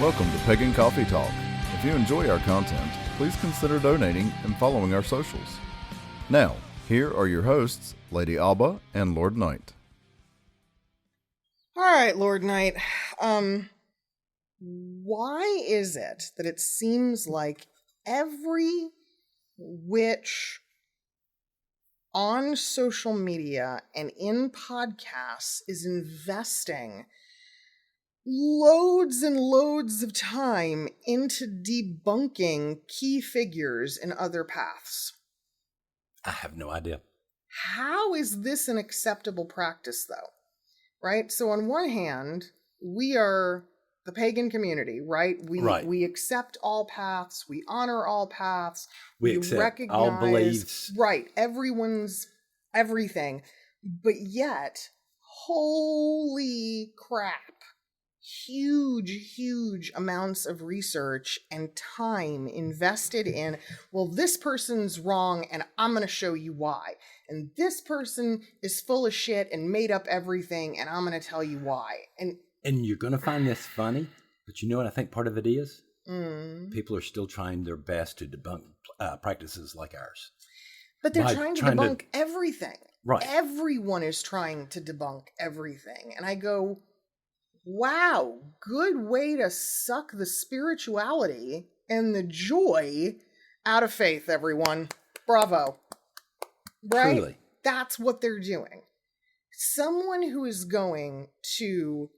Welcome to Pagan Coffee Talk. If you enjoy our content, please consider donating and following our socials. Now, here are your hosts, Lady Alba and Lord Night. All right, Lord Night. Why is it that it seems like every witch on social media and in podcasts is investing loads and loads of time into debunking key figures in other paths? I have no idea. How is this an acceptable practice, though? Right? So on one hand, we are the pagan community, right? We accept all paths. We honor all paths. We accept recognize all beliefs. Right. Everyone's everything. But yet, holy crap, huge amounts of research and time invested in, well, this person's wrong and I'm going to show you why. And this person is full of shit and made up everything and I'm going to tell you why. And you're going to find this funny, but you know what I think part of it is? Mm. People are still trying their best to debunk practices like ours. But they're trying to debunk everything. Right. Everyone is trying to debunk everything. And I go, wow, good way to suck the spirituality and the joy out of faith, everyone. Bravo. Right? Truly. That's what they're doing. Someone who is going to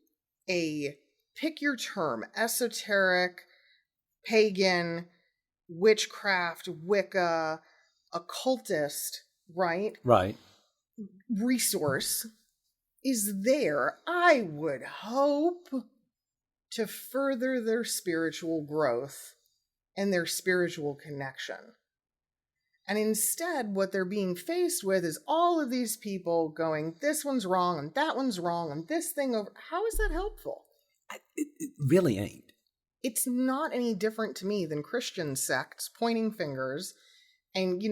pick your term, esoteric, pagan, witchcraft, Wicca, occultist, right? Right. Resource is there, I would hope, to further their spiritual growth and their spiritual connection. And instead, what they're being faced with is all of these people going, this one's wrong, and that one's wrong, and this thing over. How is that helpful? It really ain't. It's not any different to me than Christian sects pointing fingers and,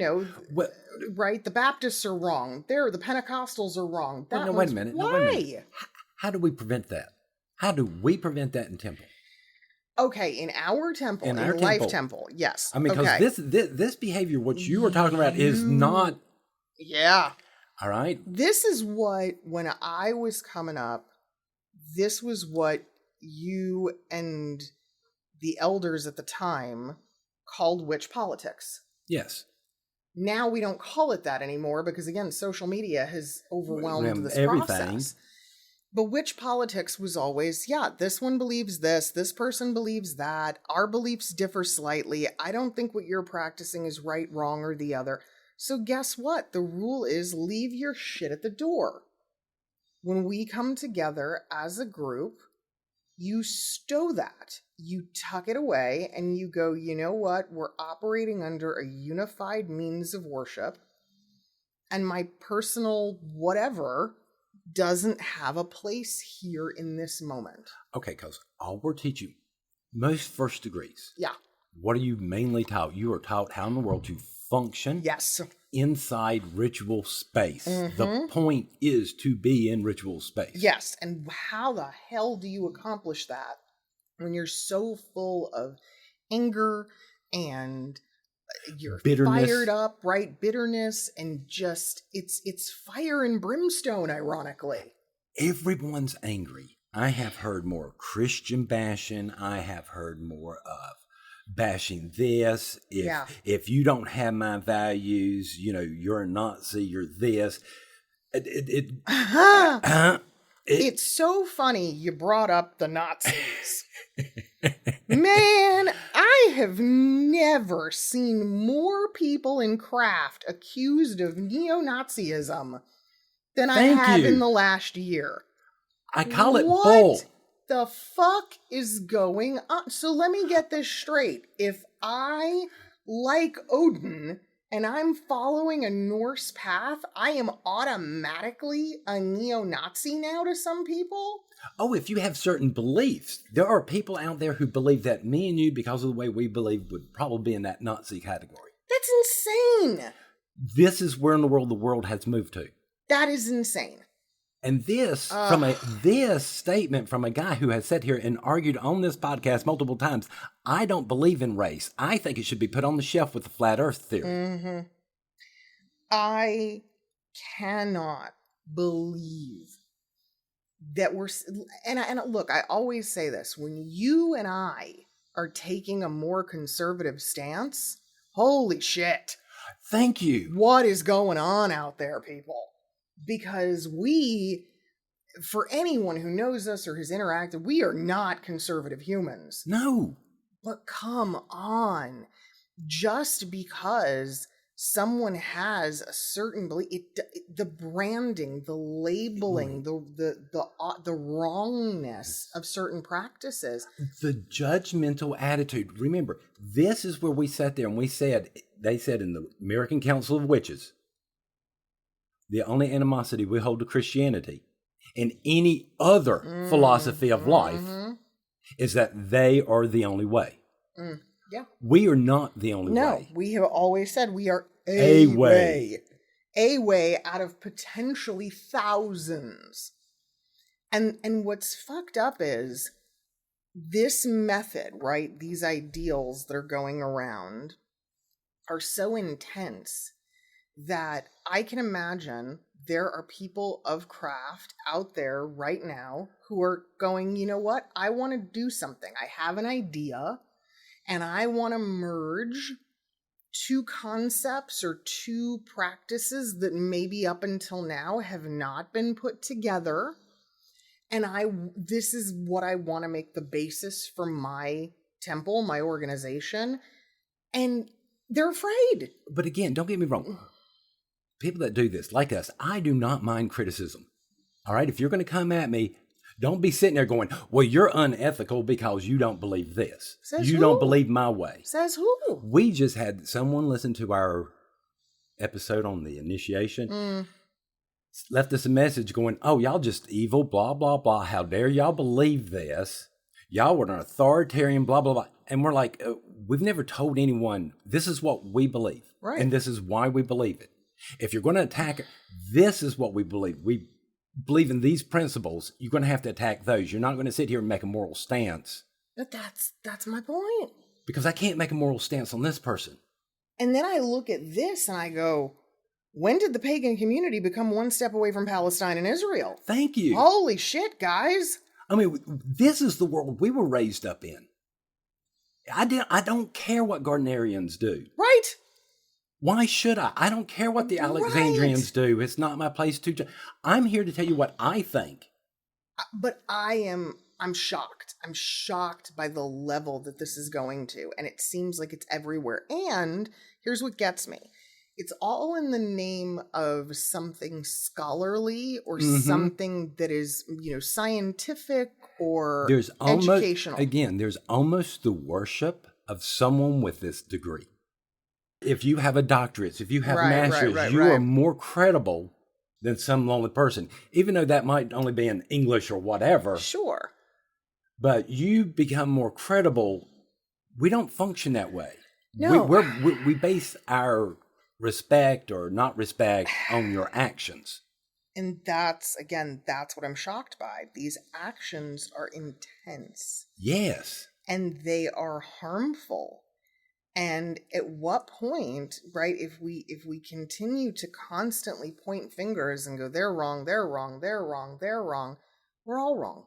right? The Baptists are wrong. The Pentecostals are wrong. Wait a minute. Why? How do we prevent that? How do we prevent that in temple? Okay, in our temple, in Life Temple, yes. I mean, because this behavior, what you were talking about, is not... Yeah. All right? This is what, when I was coming up, this was what you and the elders at the time called witch politics. Yes. Now we don't call it that anymore because, again, social media has overwhelmed this process. But witch politics was always, this one believes this person believes that, our beliefs differ slightly, I don't think what you're practicing is right, wrong, or the other. So guess what? The rule is leave your shit at the door. When we come together as a group, you stow that, you tuck it away, and you go, you know what? We're operating under a unified means of worship, and my personal whatever doesn't have a place here in this moment. Okay, because all we're teaching, most first degrees. Yeah. What are you mainly taught? You are taught how in the world to function. Yes. Inside ritual space. Mm-hmm. The point is to be in ritual space. Yes. And how the hell do you accomplish that when you're so full of anger and you're bitterness. Fired up, right? Bitterness, and just it's fire and brimstone, ironically. Everyone's angry. I have heard more Christian bashing. I have heard more of bashing this. If you don't have my values, you're a Nazi, you're this. It's so funny you brought up the Nazis. Man, I have never seen more people in craft accused of neo-Nazism than I have in the last year. I call it bull. What the fuck is going on? So let me get this straight. If I like Odin and I'm following a Norse path, I am automatically a neo-Nazi now to some people? Oh, if you have certain beliefs. There are people out there who believe that me and you, because of the way we believe, would probably be in that Nazi category. That's insane. This is where in the world has moved to. That is insane. And this statement from a guy who has sat here and argued on this podcast multiple times, I don't believe in race. I think it should be put on the shelf with the flat earth theory. Mm-hmm. I cannot believe that and look, I always say this, when you and I are taking a more conservative stance, holy shit. Thank you. What is going on out there, people? Because for anyone who knows us or has interacted, we are not conservative humans. No. But come on. Just because someone has a certain belief, the branding, the labeling, the wrongness of certain practices. The judgmental attitude. Remember, this is where we sat there and they said in the American Council of Witches, the only animosity we hold to Christianity and any other philosophy of life is that they are the only way. Yeah. We are not the only way. No, we have always said we are a way. A way out of potentially thousands. And what's fucked up is this method, right? These ideals that are going around are so intense that I can imagine there are people of craft out there right now who are going, you know what? I want to do something. I have an idea and I want to merge two concepts or two practices that maybe up until now have not been put together. And this is what I want to make the basis for my temple, my organization. And they're afraid. But again, don't get me wrong. People that do this, like us, I do not mind criticism. All right? If you're going to come at me, don't be sitting there going, well, you're unethical because you don't believe this. Says you who? don't believe my way. Says who? We just had someone listen to our episode on the initiation, left us a message going, oh, y'all just evil, blah, blah, blah. How dare y'all believe this? Y'all were an authoritarian, blah, blah, blah. And we're like, we've never told anyone this is what we believe. Right. And this is why we believe it. If you're going to attack it, this is what we believe. We believe in these principles. You're going to have to attack those. You're not going to sit here and make a moral stance. But that's my point. Because I can't make a moral stance on this person. And then I look at this and I go, when did the pagan community become one step away from Palestine and Israel? Thank you. Holy shit, guys. I mean, this is the world we were raised up in. I don't care what Gardnerians do. Right. Why should I? I don't care what the Alexandrians do. It's not my place to. I'm here to tell you what I think. But I'm shocked. I'm shocked by the level that this is going to. And it seems like it's everywhere. And here's what gets me. It's all in the name of something scholarly or something that is, scientific or educational. There's almost the worship of someone with this degree. If you have a doctorate, if you have masters, you are more credible than some lonely person, even though that might only be in English or whatever. Sure. But you become more credible. We don't function that way. No. We base our respect or not respect on your actions. And that's what I'm shocked by. These actions are intense. Yes. And they are harmful. And at what point, right, if we continue to constantly point fingers and go, they're wrong, they're wrong, they're wrong, they're wrong, we're all wrong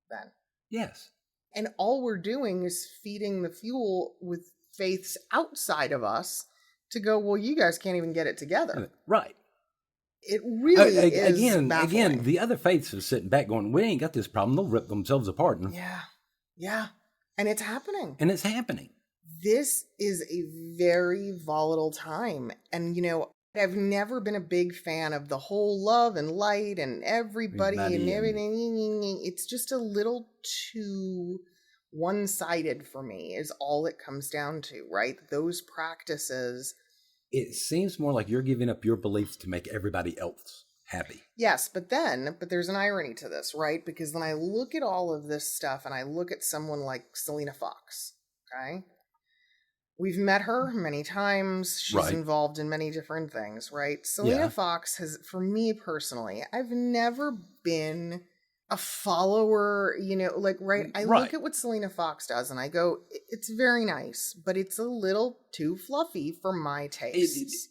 then. Yes. And all we're doing is feeding the fuel with faiths outside of us to go, well, you guys can't even get it together. Right. It really is baffling. Again, the other faiths are sitting back going, we ain't got this problem. They'll rip themselves apart. Yeah. And it's happening. This is a very volatile time. And, I've never been a big fan of the whole love and light and everybody and everything. It's just a little too one-sided for me is all it comes down to, right? Those practices. It seems more like you're giving up your beliefs to make everybody else happy. Yes, but there's an irony to this, right? Because then I look at all of this stuff and I look at someone like Selena Fox, okay? We've met her many times. She's involved in many different things, right? Selena Fox has, for me personally, I've never been a follower, I look at what Selena Fox does and I go, it's very nice, but it's a little too fluffy for my tastes.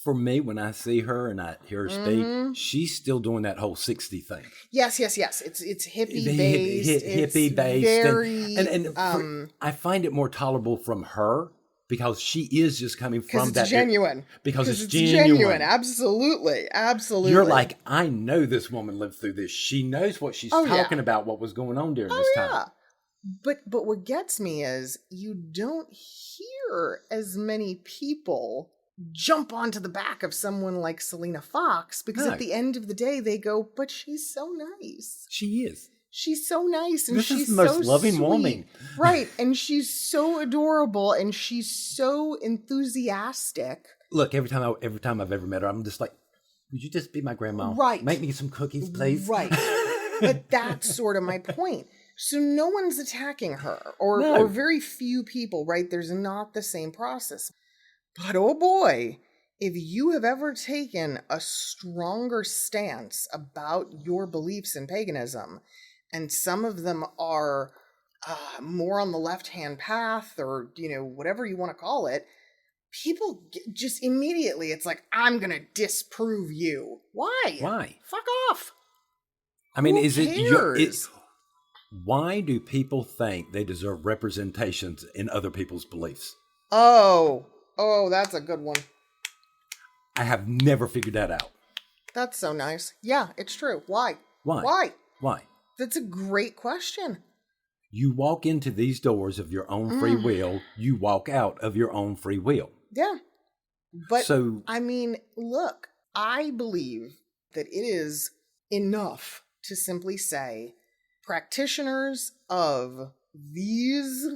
For me, when I see her and I hear her speak, she's still doing that whole 60 thing. Yes. It's hippie-based. Hippie-based. I find it more tolerable from her because she is just coming from that. Genuine. Because it's genuine. Absolutely. You're like, I know this woman lived through this. She knows what she's talking about, what was going on during this time. But what gets me is you don't hear as many people jump onto the back of someone like Selena Fox because at the end of the day they go, but she's so nice. She is. She's so nice and she's the most so loving sweet. woman. Right. And she's so adorable and she's so enthusiastic. Look, every time I've ever met her, I'm just like, would you just be my grandma? Right. Make me some cookies, please. Right. But that's sort of my point. So no one's attacking her or very few people, right? There's not the same process. But oh boy, if you have ever taken a stronger stance about your beliefs in paganism, and some of them are more on the left-hand path or, whatever you want to call it, people just immediately, it's like, I'm going to disprove you. Why? Why? Fuck off. I mean, Who cares? Why do people think they deserve representations in other people's beliefs? Oh, that's a good one. I have never figured that out. That's so nice. Yeah, it's true. Why? Why? That's a great question. You walk into these doors of your own free will. You walk out of your own free will. Yeah. But, look, I believe that it is enough to simply say practitioners of these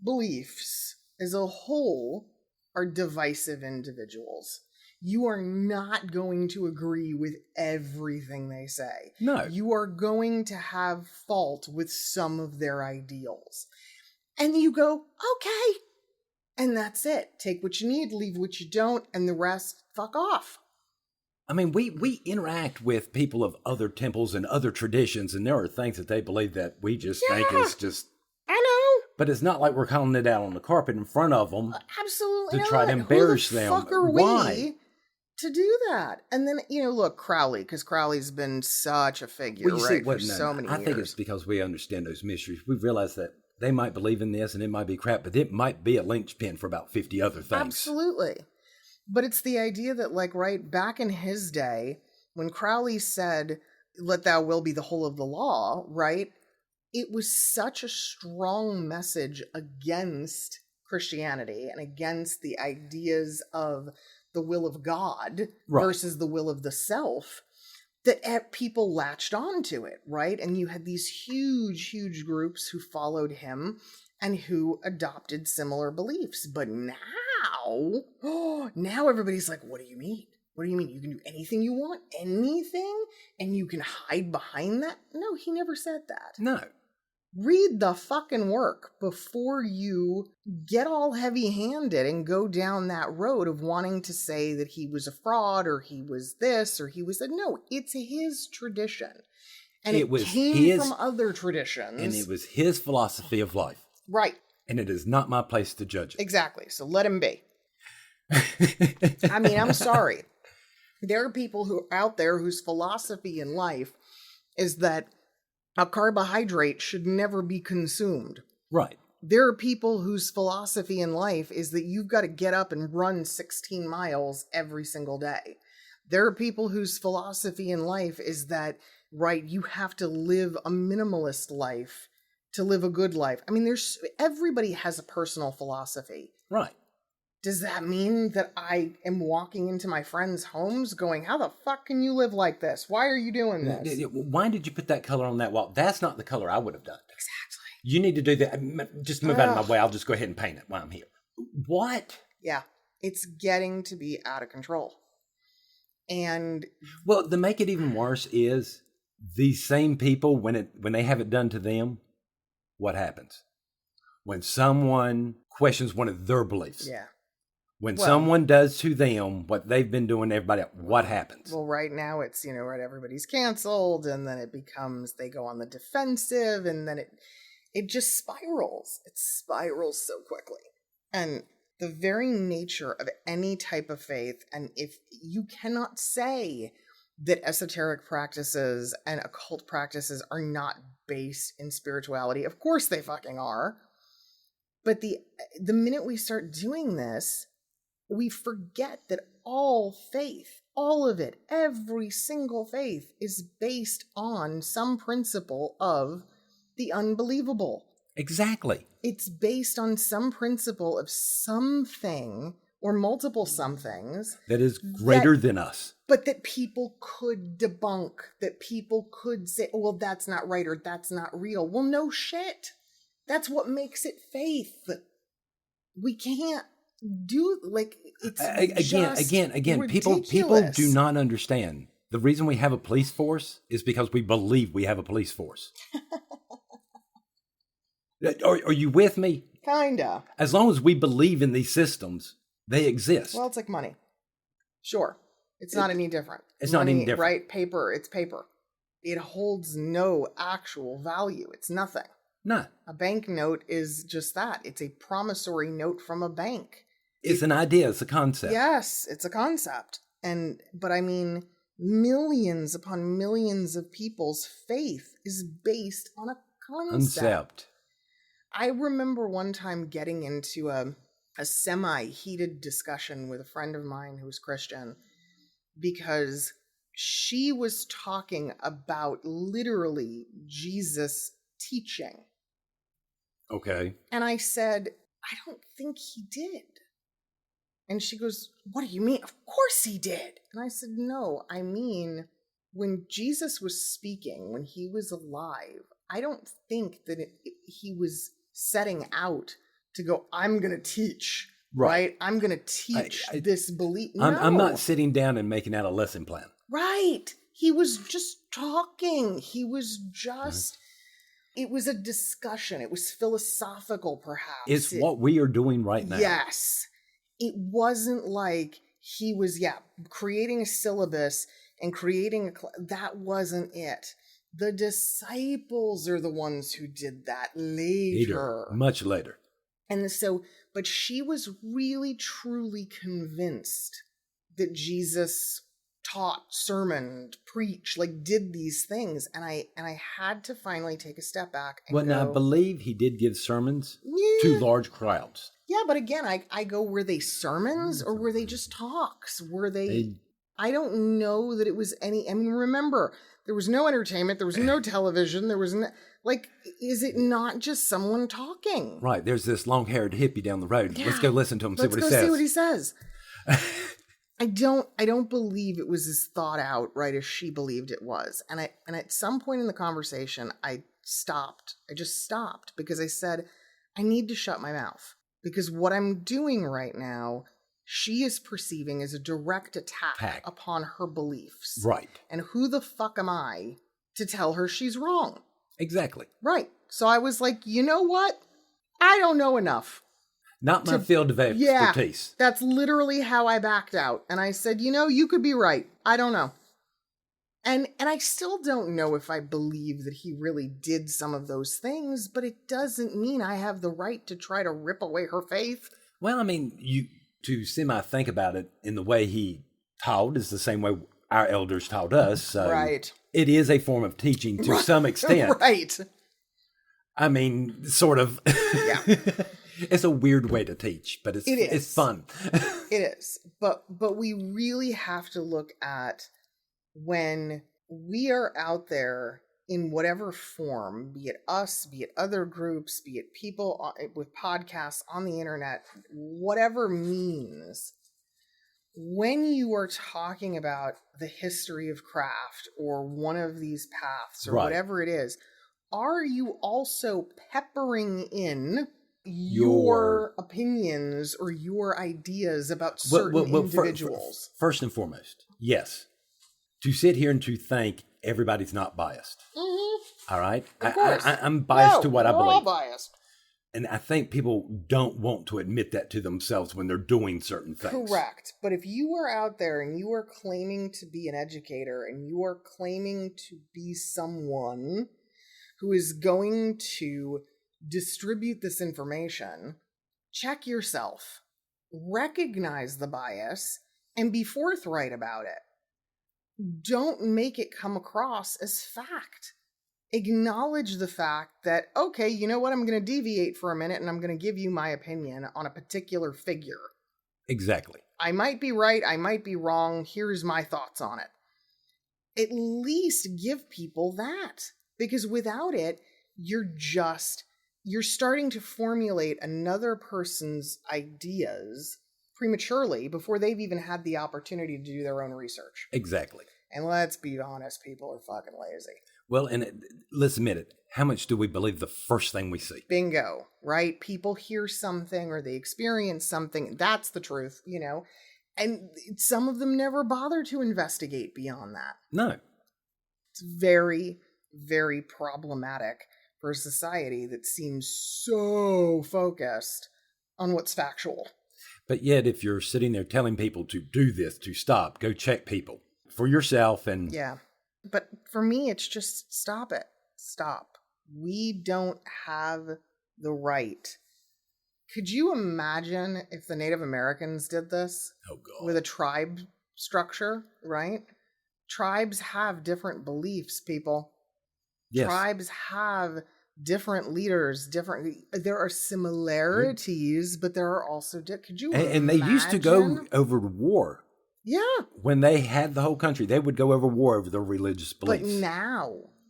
beliefs as a whole are divisive individuals. You are not going to agree with everything they say. No. You are going to have fault with some of their ideals. And you go, okay. And that's it. Take what you need, leave what you don't, and the rest, fuck off. I mean, we interact with people of other temples and other traditions, and there are things that they believe that we just think is just... I know. But it's not like we're calling it out on the carpet in front of them. Absolutely to try to embarrass them. Who the fuck are Why? We to do that? And then, look, Crowley, because Crowley's been such a figure, for so many years. I think it's because we understand those mysteries. We realize that they might believe in this and it might be crap, but it might be a linchpin for about 50 other things. Absolutely. But it's the idea that, back in his day, when Crowley said, let thou will be the whole of the law, right? It was such a strong message against Christianity and against the ideas of the will of God versus the will of the self that people latched onto it, right? And you had these huge groups who followed him and who adopted similar beliefs. But now everybody's like, what do you mean? What do you mean? You can do anything you want? Anything? And you can hide behind that? No, he never said that. No. Read the fucking work before you get all heavy-handed and go down that road of wanting to say that he was a fraud or he was this or he was that. No, it's his tradition. And it came from other traditions. And it was his philosophy of life. Right. And it is not my place to judge it. Exactly. So let him be. I'm sorry. There are people who are out there whose philosophy in life is that a carbohydrate should never be consumed. Right. There are people whose philosophy in life is that you've got to get up and run 16 miles every single day. There are people whose philosophy in life is that, you have to live a minimalist life to live a good life. Everybody has a personal philosophy. Right. Does that mean that I am walking into my friends' homes going, how the fuck can you live like this? Why are you doing this? Why did you put that color on that wall? That's not the color I would have done. Exactly. You need to do that. Just move out of my way. I'll just go ahead and paint it while I'm here. What? Yeah. It's getting to be out of control. And... Well, to make it even worse is these same people, when they have it done to them, what happens? When someone questions one of their beliefs. Yeah. When someone does to them what they've been doing to everybody else, what happens? Well, right now it's, right, everybody's canceled, and then it becomes, they go on the defensive, and then it just spirals. It spirals so quickly. And the very nature of any type of faith, and if you cannot say that esoteric practices and occult practices are not based in spirituality, of course they fucking are. But the minute we start doing this, we forget that all faith, all of it, every single faith is based on some principle of the unbelievable. Exactly. It's based on some principle of something or multiple somethings that is greater than us. But that people could debunk, that people could say, oh, well, that's not right, or that's not real. Well, no shit. That's what makes it faith. We can't do, like, it's again, ridiculous. People do not understand. The reason we have a police force is because we believe we have a police force. Are you with me? Kinda. As long as we believe in these systems, they exist. Well, it's like money. Sure. It's not any different. It's not any different. Right? Paper, it's paper. It holds no actual value. It's nothing. No. A banknote is just that. It's a promissory note from a bank. It's an idea. It's a concept. Yes, it's a concept. But I mean, millions upon millions of people's faith is based on a concept. I remember one time getting into a semi-heated discussion with a friend of mine who was Christian, because she was talking about literally Jesus teaching. Okay. And I said, I don't think he did. And she goes, what do you mean? Of course he did. And I said, no, I mean, when Jesus was speaking, when he was alive, I don't think that he was setting out to go, I'm going to teach, right? I'm going to teach this belief. No. I'm not sitting down and making out a lesson plan. Right. He was just talking. He was just, it was a discussion. It was philosophical, perhaps. It's what we are doing right now. Yes. It wasn't like he was, creating a syllabus and creating that wasn't it. The disciples are the ones who did that later. Much later. And so, but she was really, truly convinced that Jesus taught, sermoned, preached, like did these things. And I had to finally take a step back and now I believe he did give sermons to large crowds. Yeah, but again, I go, were they sermons or were they just talks? Were they I don't know that it was any, I mean, remember, there was no entertainment, there was no television, there was no, like, is it not just someone talking? Right, there's this long-haired hippie down the road. Yeah. Let's go listen to him, see what he says. Let's go see what he says. I don't believe it was as thought out, right, as she believed it was. And at some point in the conversation, I just stopped because I said, I need to shut my mouth. Because what I'm doing right now, she is perceiving as a direct attack upon her beliefs. Right. And who the fuck am I to tell her she's wrong? Exactly. Right. So I was like, you know what? I don't know enough. Not my field of expertise. Yeah, that's literally how I backed out. And I said, you could be right. I don't know. And I still don't know if I believe that he really did some of those things, but it doesn't mean I have the right to try to rip away her faith. Well, I mean, to semi-think about it in the way he taught is the same way our elders taught us. So right. It is a form of teaching to some extent. Right. I mean, sort of. Yeah. It's a weird way to teach, but it's fun. It is. But we really have to look at when we are out there in whatever form, be it us, be it other groups, be it people with podcasts on the internet, whatever means, when you are talking about the history of craft or one of these paths or whatever it is, are you also peppering in your opinions or your ideas about certain individuals? First and foremost, yes. To sit here and to think everybody's not biased. Mm-hmm. All right? Of course. I'm biased to what I believe. We're all biased. And I think people don't want to admit that to themselves when they're doing certain things. Correct. But if you are out there and you are claiming to be an educator and you are claiming to be someone who is going to distribute this information, check yourself, recognize the bias, and be forthright about it. Don't make it come across as fact. Acknowledge the fact that, okay, you know what, I'm going to deviate for a minute and I'm going to give you my opinion on a particular figure. Exactly. I might be right, I might be wrong, here's my thoughts on it. At least give people that. Because without it, you're starting to formulate another person's ideas prematurely before they've even had the opportunity to do their own research. Exactly. And let's be honest, people are fucking lazy. Well, and let's admit it. How much do we believe the first thing we see? Bingo, right? People hear something or they experience something. That's the truth, you know? And some of them never bother to investigate beyond that. No. It's very, very problematic for a society that seems so focused on what's factual. But yet, if you're sitting there telling people to do this, to stop, go check people for yourself and... Yeah. But for me, it's just stop it. Stop. We don't have the right. Could you imagine if the Native Americans did this? Oh, God. With a tribe structure, right? Tribes have different beliefs, people. Yes. Tribes have different leaders, there are similarities, but there are also, could you imagine? And they used to go over war. Yeah. When they had the whole country, they would go over war over their religious beliefs.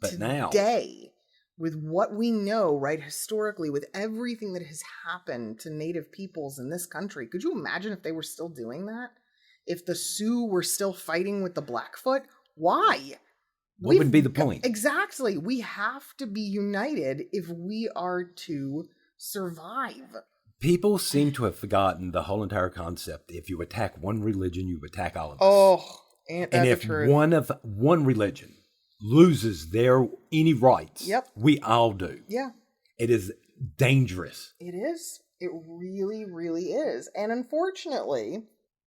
But today, with what we know, right, historically, with everything that has happened to Native peoples in this country, could you imagine if they were still doing that? If the Sioux were still fighting with the Blackfoot? Why? What would be the point? Exactly. We have to be united if we are to survive. People seem to have forgotten the whole entire concept. If you attack one religion, you attack all of us. Oh, and if one religion loses any rights, yep, we all do. Yeah. It is dangerous. It is. It really, really is. And unfortunately,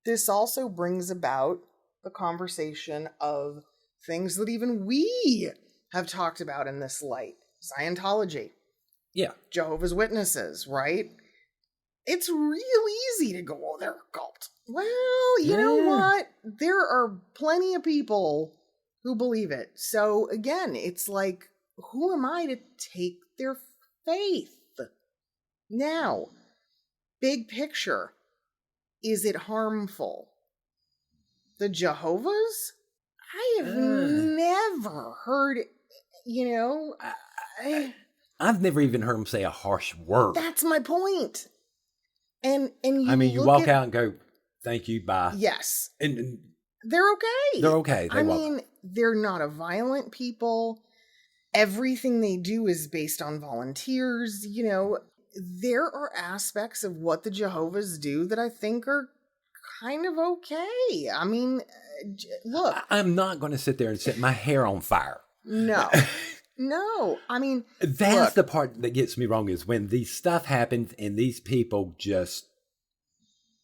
this also brings about the conversation of things that even we have talked about in this light. Scientology. Yeah. Jehovah's Witnesses, right? It's real easy to go, oh, they're a cult. Well, you know what? There are plenty of people who believe it. So again, it's like, who am I to take their faith? Now, big picture, is it harmful? The Jehovah's? I have never heard, I've never even heard them say a harsh word. That's my point. And you walk out and go, thank you, bye. Yes. And they're okay. They're okay. They're not a violent people. Everything they do is based on volunteers. There are aspects of what the Jehovah's do that I think are kind of okay. I mean, look. I'm not going to sit there and set my hair on fire. No. No, I mean... That's the part that gets me wrong, is when these stuff happens and these people just...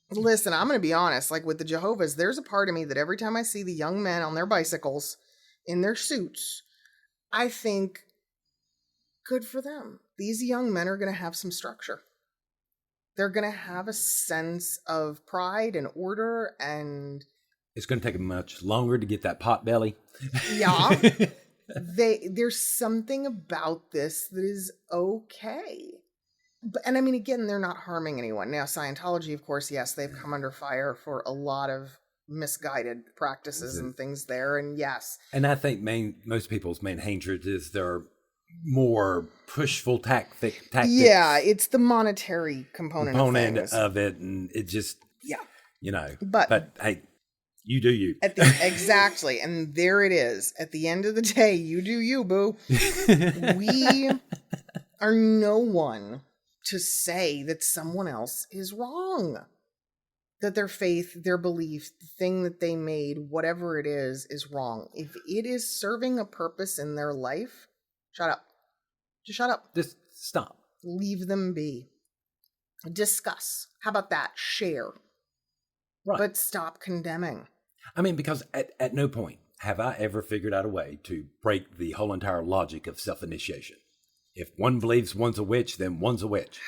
Listen, I'm going to be honest. Like with the Jehovah's, there's a part of me that every time I see the young men on their bicycles, in their suits, I think, good for them. These young men are going to have some structure. They're going to have a sense of pride and order and... It's going to take them much longer to get that pot belly. Yeah. There's something about this that is okay. And I mean, again, they're not harming anyone. Now, Scientology, of course, yes, they've come under fire for a lot of misguided practices and things there. And yes. And I think most people's main hatred is their more pushful tactics. Yeah, it's the monetary component of it. And it just, But hey, you do you. Exactly. And there it is. At the end of the day, you do you, boo. We are no one to say that someone else is wrong. That their faith, their belief, the thing that they made, whatever it is wrong. If it is serving a purpose in their life, shut up. Just shut up. Just stop. Leave them be. Discuss. How about that? Share. Right. But stop condemning. I mean, because at no point have I ever figured out a way to break the whole entire logic of self-initiation. If one believes one's a witch, then one's a witch.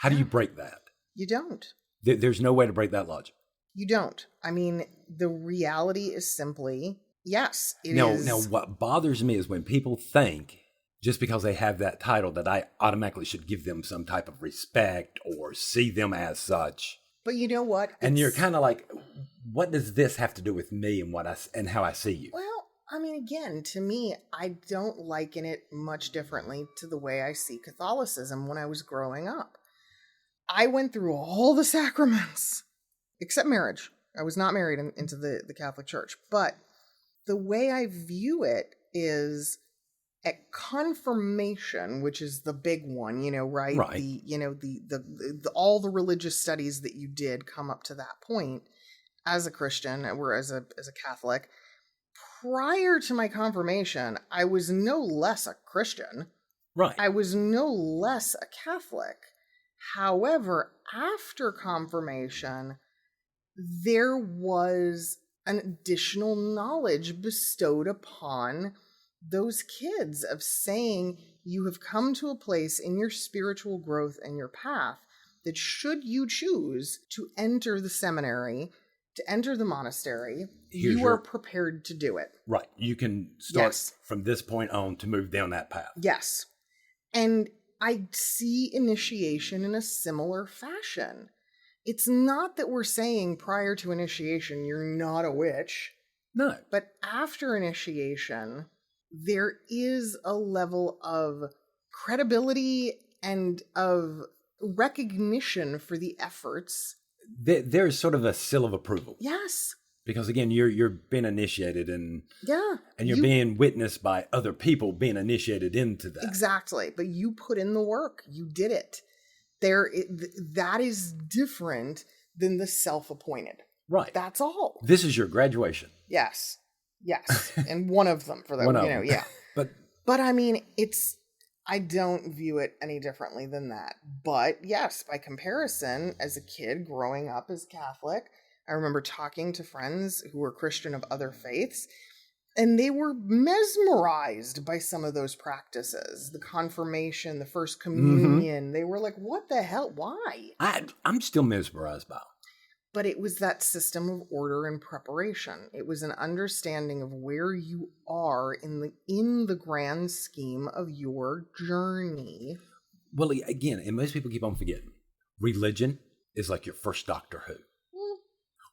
How do you break that? You don't. There's no way to break that logic. You don't. I mean, the reality is simply, yes, it is. Now, what bothers me is when people think, just because they have that title, that I automatically should give them some type of respect or see them as such. But you know what? And you're kind of like, what does this have to do with me and how I see you? Well, I mean, again, to me, I don't liken it much differently to the way I see Catholicism when I was growing up. I went through all the sacraments, except marriage. I was not married into the Catholic Church. But the way I view it is at confirmation, which is the big one, right? Right. The all the religious studies that you did come up to that point as a Christian or as a Catholic. Prior to my confirmation, I was no less a Christian. Right. I was no less a Catholic. However, after confirmation, there was an additional knowledge bestowed upon those kids of saying you have come to a place in your spiritual growth and your path that should you choose to enter the seminary, to enter the monastery, you are prepared to do it. Right. You can start from this point on to move down that path. Yes. And I see initiation in a similar fashion. It's not that we're saying prior to initiation, you're not a witch. No. But after initiation, there is a level of credibility and of recognition for the efforts. There's sort of a seal of approval. Yes. Because again, you're being initiated and you're being witnessed by other people being initiated into that. Exactly. But you put in the work. You did it. That is different than the self-appointed. Right. That's all. This is your graduation. Yes. And one of them for them, yeah. But I mean, I don't view it any differently than that. But yes, by comparison, as a kid growing up as Catholic, I remember talking to friends who were Christian of other faiths, and they were mesmerized by some of those practices. The confirmation, the first communion. Mm-hmm. They were like, what the hell? Why? I'm still mesmerized by it. But it was that system of order and preparation. It was an understanding of where you are in the grand scheme of your journey. Well, again, and most people keep on forgetting, religion is like your first Doctor Who.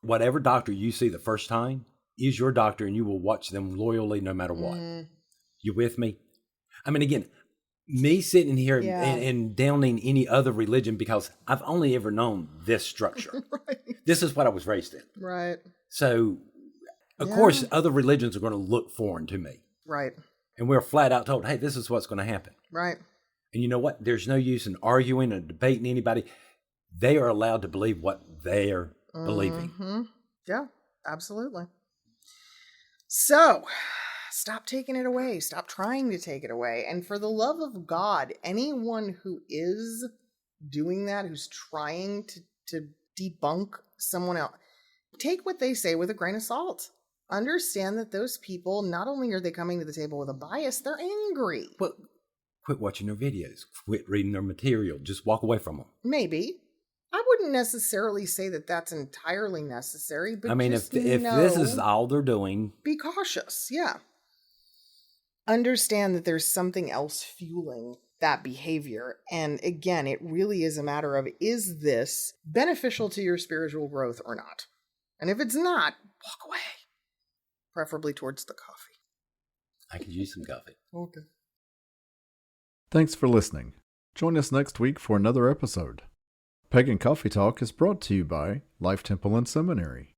Whatever doctor you see the first time is your doctor, and you will watch them loyally no matter what. You with me? I mean, again, me sitting here and downing any other religion because I've only ever known this structure. Right. This is what I was raised in. Right. So, of course, other religions are going to look foreign to me. Right. And we're flat out told, hey, this is what's going to happen. Right. And you know what? There's no use in arguing or debating anybody. They are allowed to believe what they're believing. Yeah, absolutely. So, stop taking it away. Stop trying to take it away. And for the love of God, anyone who is doing that, who's trying to debunk someone else, take what they say with a grain of salt. Understand that those people, not only are they coming to the table with a bias, they're angry. Well, quit watching their videos. Quit reading their material. Just walk away from them. Maybe. I wouldn't necessarily say that that's entirely necessary, but I mean, if this is all they're doing, be cautious. Yeah. Understand that there's something else fueling that behavior. And again, it really is a matter of, is this beneficial to your spiritual growth or not? And if it's not, walk away. Preferably towards the coffee. I could use some coffee. Okay. Thanks for listening. Join us next week for another episode. Pagan Coffee Talk is brought to you by Life Temple and Seminary.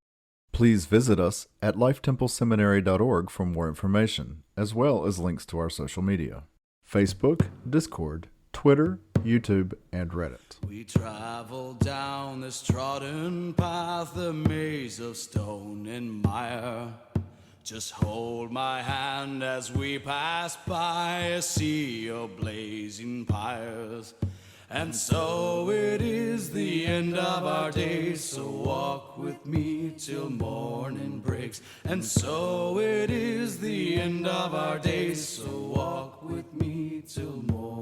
Please visit us at lifetempleseminary.org for more information, as well as links to our social media: Facebook, Discord, Twitter, YouTube, and Reddit. We travel down this trodden path, a maze of stone and mire. Just hold my hand as we pass by a sea of blazing pyres. And so it is the end of our days, so walk with me till morning breaks. And so it is the end of our days, so walk with me till morning.